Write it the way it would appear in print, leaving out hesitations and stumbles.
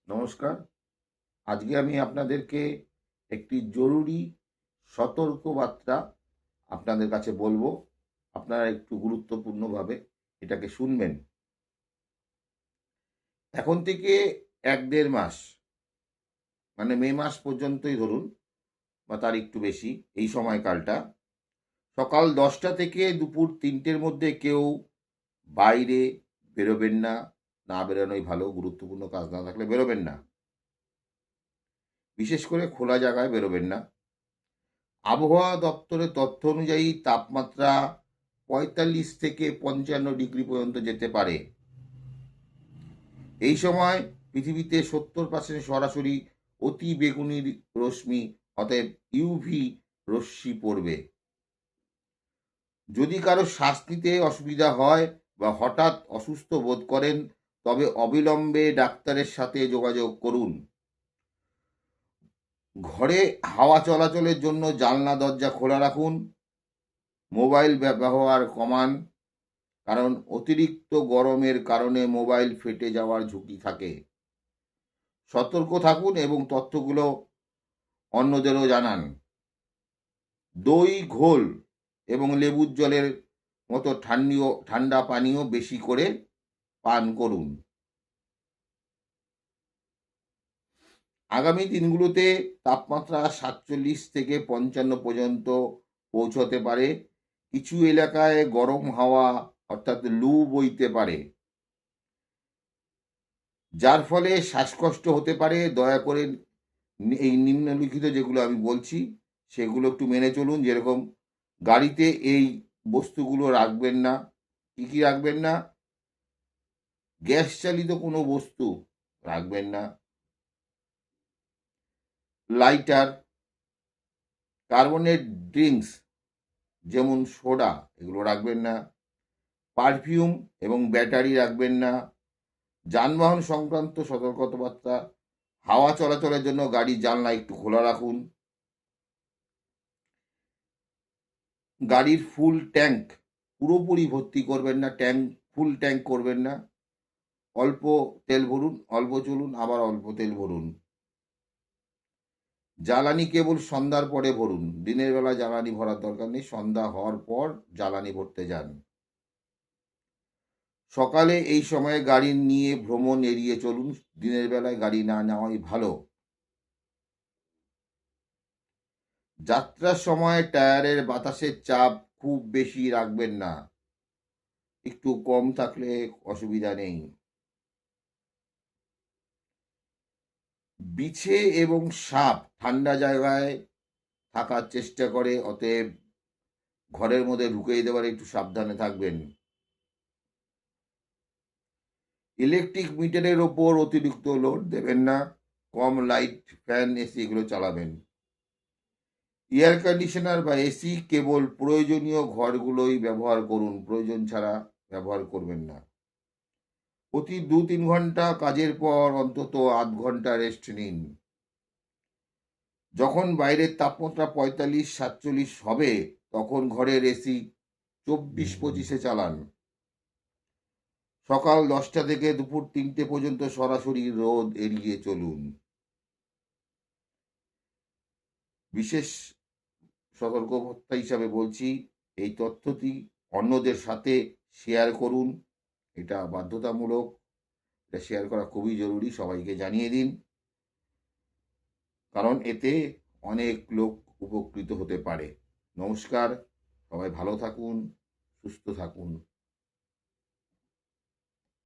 নমস্কার। আজকে আমি আপনাদেরকে একটি জরুরি সতর্কবার্তা আপনাদের কাছে বলবো। আপনারা একটু গুরুত্বপূর্ণভাবে এটাকে শুনবেন। এখন থেকে ১-১.৫ মাস, মানে মে মাস পর্যন্তই ধরুন, বা তার একটু বেশি, এই সময়কালটা সকাল ১০টা থেকে দুপুর ৩টের মধ্যে কেউ বাইরে বেরোবেন না। না বেরোনোই ভালো, গুরুত্বপূর্ণ কাজ না থাকলে বেরোবেন না। বিশেষ করে খোলা জায়গায় বেরোবেন না। আবহাওয়া দপ্তরের তথ্য অনুযায়ী তাপমাত্রা ৪৫ থেকে ৫৫ ডিগ্রি পর্যন্ত যেতে পারে। এই সময় পৃথিবীতে ৭০% সরাসরি অতি বেগুনি রশ্মি, অতএব ইউভি রশ্মি পড়বে। যদি কারো শ্বাস নিতে অসুবিধা হয় বা হঠাৎ অসুস্থ বোধ করেন, তবে অবিলম্বে ডাক্তারের সাথে যোগাযোগ করুন। ঘরে হাওয়া চলাচলের জন্য জানলা দরজা খোলা রাখুন। মোবাইল ব্যবহার কমান, কারণ অতিরিক্ত গরমের কারণে মোবাইল ফেটে যাওয়ার ঝুঁকি থাকে। সতর্ক থাকুন এবং তথ্যগুলো অন্যদেরও জানান। দই, ঘোল এবং লেবুর জলের মতো ঠান্ডা পানীয় বেশি করে পান করুন। আগামী দিনগুলোতে তাপমাত্রা ৪৭ থেকে ৫৫ পর্যন্ত পৌঁছতে পারে। কিছু এলাকায় গরম হাওয়া অর্থাৎ লু বইতে পারে, যার ফলে শ্বাসকষ্ট হতে পারে। দয়া করে এই নিম্নলিখিত যেগুলো আমি বলছি সেগুলো একটু মেনে চলুন। যেরকম, গাড়িতে এই বস্তুগুলো রাখবেন না। কি কি রাখবেন না? গ্যাস চালিত কোনো বস্তু রাখবেন না। লাইটার, কার্বনেট ড্রিঙ্কস যেমন সোডা, এগুলো রাখবেন না। পারফিউম এবং ব্যাটারি রাখবেন না। যানবাহন সংক্রান্ত সতর্কতাবার্তা: হাওয়া চলাচলের জন্য গাড়ির জানলা একটু খোলা রাখুন। গাড়ির ফুল ট্যাঙ্ক পুরোপুরি ভর্তি করবেন না, ফুল ট্যাঙ্ক করবেন না। অল্প তেল ভরুন, অল্প চলুন, আবার অল্প তেল ভরুন। জ্বালানি কেবল সন্ধ্যার পরে ভরুন। দিনের বেলা জ্বালানি ভরার দরকার নেই, সন্ধ্যা হওয়ার পর জ্বালানি ভরতে যান। সকালে এই সময়ে গাড়ি নিয়ে ভ্রমণ এড়িয়ে চলুন। দিনের বেলায় গাড়ি না নেওয়াই ভালো। যাত্রার সময় টায়ারের বাতাসের চাপ খুব বেশি রাখবেন না, একটু কম থাকলে অসুবিধা নেই। বিছে এবং সাপ ঠান্ডা জায়গায় থাকার চেষ্টা করে, অতএব ঘরের মধ্যে ঢুকে যেতে পারে, একটু সাবধানে থাকবেন। ইলেকট্রিক মিটারের ওপর অতিরিক্ত লোড দেবেন না। কম লাইট, ফ্যান, এসি এগুলো চালাবেন। এয়ার কন্ডিশনার বা এসি কেবল প্রয়োজনীয় ঘরগুলোই ব্যবহার করুন, প্রয়োজন ছাড়া ব্যবহার করবেন না। প্রতি ২-৩ ঘন্টা কাজের পর অন্তত ৮ ঘন্টা রেস্ট নিন। যখন বাইরের তাপমাত্রা ৪৫-৪৭ হবে, তখন ঘরের এসি ২৪-২৫-এ চালান। সকাল ১০টা থেকে দুপুর ৩টে পর্যন্ত সরাসরি রোদ এড়িয়ে চলুন। বিশেষ সতর্কবার্তা হিসাবে বলছি, এই তথ্যটি অন্যদের সাথে শেয়ার করুন। এটা বাধ্যতামূলক, এটা শেয়ার করা খুবই জরুরি। সবাইকে জানিয়ে দিন, কারণ এতে অনেক লোক উপকৃত হতে পারে। নমস্কার, সবাই ভালো থাকুন, সুস্থ থাকুন।